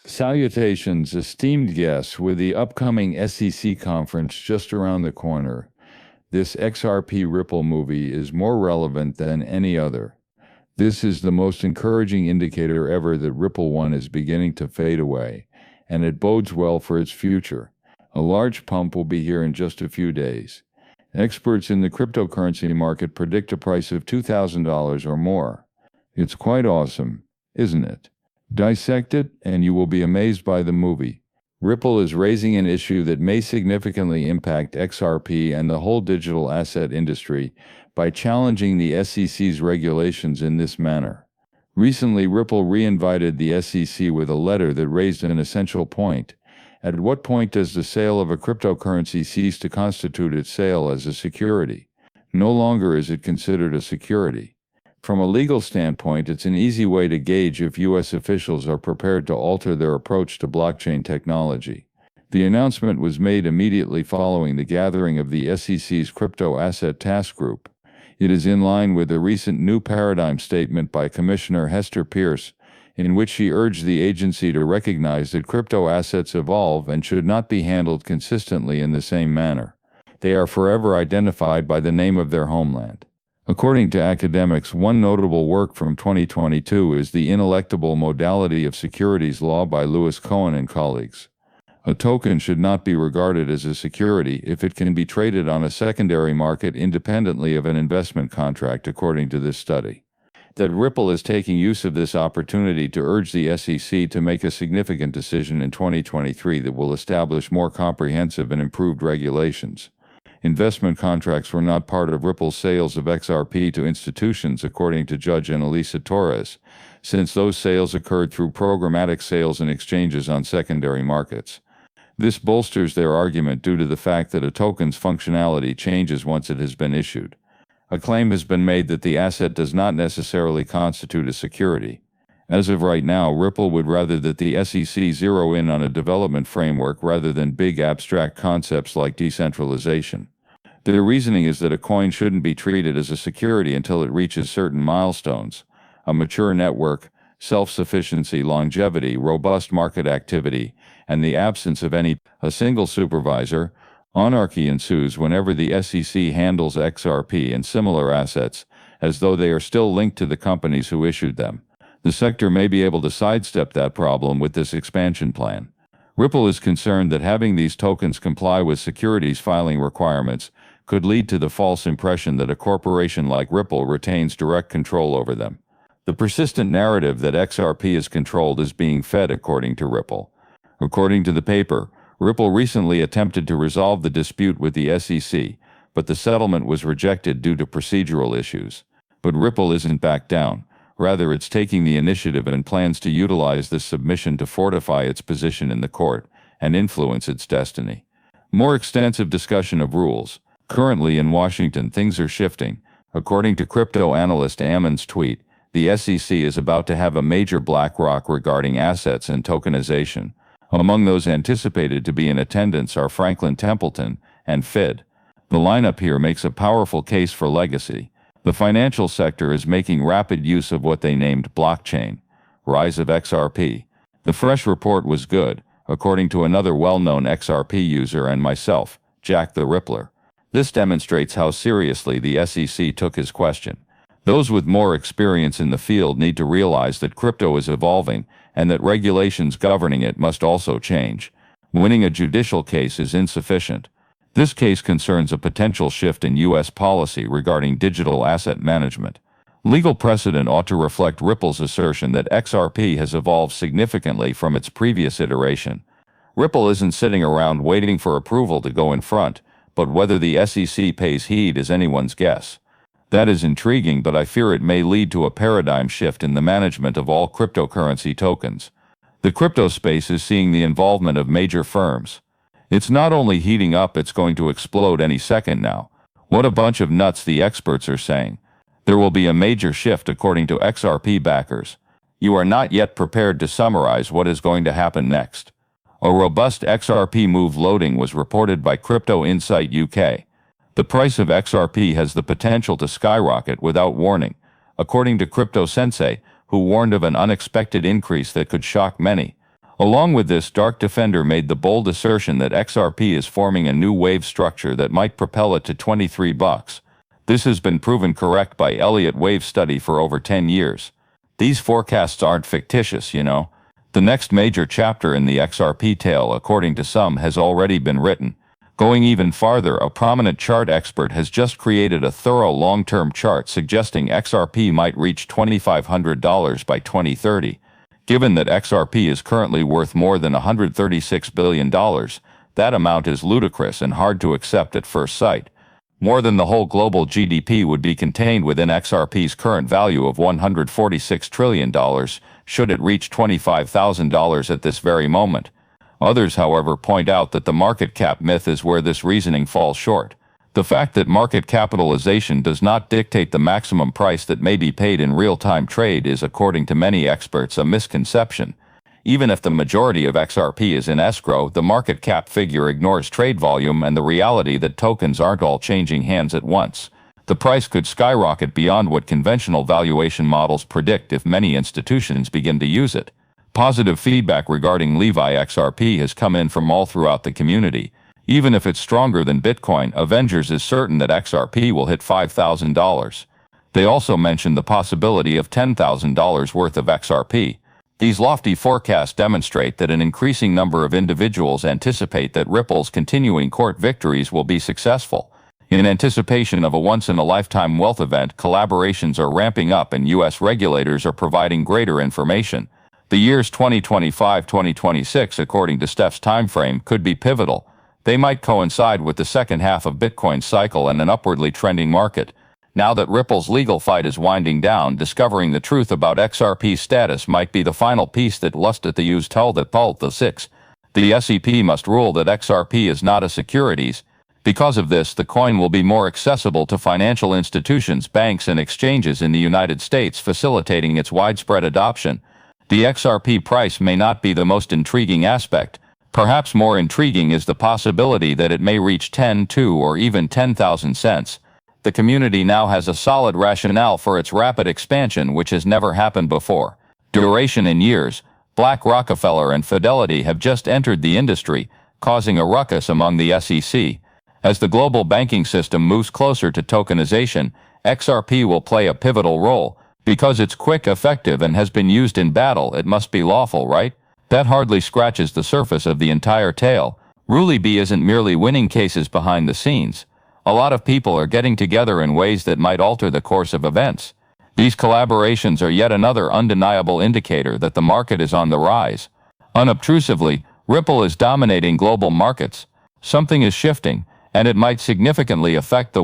Salutations, esteemed guests, with the upcoming SEC conference just around the corner. This XRP Ripple movie is more relevant than any other. This is the most encouraging indicator ever that Ripple One is beginning to fade away, and it bodes well for its future. A large pump will be here in just a few days. Experts in the cryptocurrency market predict a price of $2,000 or more. It's quite awesome, isn't it? Dissect it, and you will be amazed by the movie. Ripple is raising an issue that may significantly impact XRP and the whole digital asset industry by challenging the SEC's regulations in this manner. Recently, Ripple re-invited the SEC with a letter that raised an essential point. At what point does the sale of a cryptocurrency cease to constitute its sale as a security? No longer is it considered a security. From a legal standpoint, it's an easy way to gauge if U.S. officials are prepared to alter their approach to blockchain technology. The announcement was made immediately following the gathering of the SEC's Crypto Asset Task Group. It is in line with the recent new paradigm statement by Commissioner Hester Peirce, in which she urged the agency to recognize that crypto assets evolve and should not be handled consistently in the same manner. They are forever identified by the name of their homeland. According to academics, one notable work from 2022 is The Ineluctable Modality of Securities Law by Lewis Cohen and colleagues. A token should not be regarded as a security if it can be traded on a secondary market independently of an investment contract, according to this study. That Ripple is taking use of this opportunity to urge the SEC to make a significant decision in 2023 that will establish more comprehensive and improved regulations. Investment contracts were not part of Ripple's sales of XRP to institutions, according to Judge Annalisa Torres, since those sales occurred through programmatic sales and exchanges on secondary markets. This bolsters their argument due to the fact that a token's functionality changes once it has been issued. A claim has been made that the asset does not necessarily constitute a security. As of right now, Ripple would rather that the SEC zero in on a development framework rather than big abstract concepts like decentralization. Their reasoning is that a coin shouldn't be treated as a security until it reaches certain milestones: a mature network, self-sufficiency, longevity, robust market activity, and the absence of a single supervisor. Anarchy ensues whenever the SEC handles XRP and similar assets as though they are still linked to the companies who issued them. The sector may be able to sidestep that problem with this expansion plan. Ripple is concerned that having these tokens comply with securities filing requirements could lead to the false impression that a corporation like Ripple retains direct control over them. The persistent narrative that XRP is controlled is being fed, according to Ripple. According to the paper, Ripple recently attempted to resolve the dispute with the SEC, but the settlement was rejected due to procedural issues. But Ripple isn't backed down. Rather, it's taking the initiative and plans to utilize this submission to fortify its position in the court and influence its destiny. More extensive discussion of rules. Currently in Washington, things are shifting. According to crypto analyst Ammon's tweet, the SEC is about to have a major black rock regarding assets and tokenization. Among those anticipated to be in attendance are Franklin Templeton and FID. The lineup here makes a powerful case for legacy. The financial sector is making rapid use of what they named blockchain. Rise of XRP. The fresh report was good, according to another well-known XRP user and myself, Jack the Rippler. This demonstrates how seriously the SEC took his question. Those with more experience in the field need to realize that crypto is evolving and that regulations governing it must also change. Winning a judicial case is insufficient. This case concerns a potential shift in U.S. policy regarding digital asset management. Legal precedent ought to reflect Ripple's assertion that XRP has evolved significantly from its previous iteration. Ripple isn't sitting around waiting for approval to go in front, but whether the SEC pays heed is anyone's guess. That is intriguing, but I fear it may lead to a paradigm shift in the management of all cryptocurrency tokens. The crypto space is seeing the involvement of major firms. It's not only heating up, it's going to explode any second now. What a bunch of nuts, the experts are saying. There will be a major shift, according to XRP backers. You are not yet prepared to summarize what is going to happen next. A robust XRP move loading was reported by Crypto Insight UK. The price of XRP has the potential to skyrocket without warning, according to Crypto Sensei, who warned of an unexpected increase that could shock many. Along with this, Dark Defender made the bold assertion that XRP is forming a new wave structure that might propel it to $23. This has been proven correct by Elliott Wave study for over 10 years. These forecasts aren't fictitious, you know. The next major chapter in the XRP tale, according to some, has already been written. Going even farther, a prominent chart expert has just created a thorough long-term chart suggesting XRP might reach $2,500 by 2030. Given that XRP is currently worth more than $136 billion, that amount is ludicrous and hard to accept at first sight. More than the whole global GDP would be contained within XRP's current value of $146 trillion, should it reach $25,000 at this very moment. Others, however, point out that the market cap myth is where this reasoning falls short. The fact that market capitalization does not dictate the maximum price that may be paid in real-time trade is, according to many experts, a misconception. Even if the majority of XRP is in escrow, the market cap figure ignores trade volume and the reality that tokens aren't all changing hands at once. The price could skyrocket beyond what conventional valuation models predict if many institutions begin to use it. Positive feedback regarding Levi XRP has come in from all throughout the community. Even if it's stronger than Bitcoin, Avengers is certain that XRP will hit $5,000. They also mentioned the possibility of $10,000 worth of XRP. These lofty forecasts demonstrate that an increasing number of individuals anticipate that Ripple's continuing court victories will be successful. In anticipation of a once-in-a-lifetime wealth event, collaborations are ramping up and U.S. regulators are providing greater information. The years 2025-2026, according to Steph's timeframe, could be pivotal. They might coincide with the second half of Bitcoin's cycle and an upwardly trending market. Now that Ripple's legal fight is winding down, discovering the truth about XRP's status might be the final piece that lusted the used tell that pulled the six. The SEC must rule that XRP is not a securities. Because of this, the coin will be more accessible to financial institutions, banks, and exchanges in the United States, facilitating its widespread adoption. The XRP price may not be the most intriguing aspect. Perhaps more intriguing is the possibility that it may reach 10, 2, or even 10,000 cents. The community now has a solid rationale for its rapid expansion, which has never happened before. Duration in years. Black Rockefeller and Fidelity have just entered the industry, causing a ruckus among the SEC. As the global banking system moves closer to tokenization, XRP will play a pivotal role. Because it's quick, effective, and has been used in battle, it must be lawful, right? That hardly scratches the surface of the entire tale. Ruli B isn't merely winning cases behind the scenes. A lot of people are getting together in ways that might alter the course of events. These collaborations are yet another undeniable indicator that the market is on the rise. Unobtrusively, Ripple is dominating global markets. Something is shifting, and it might significantly affect the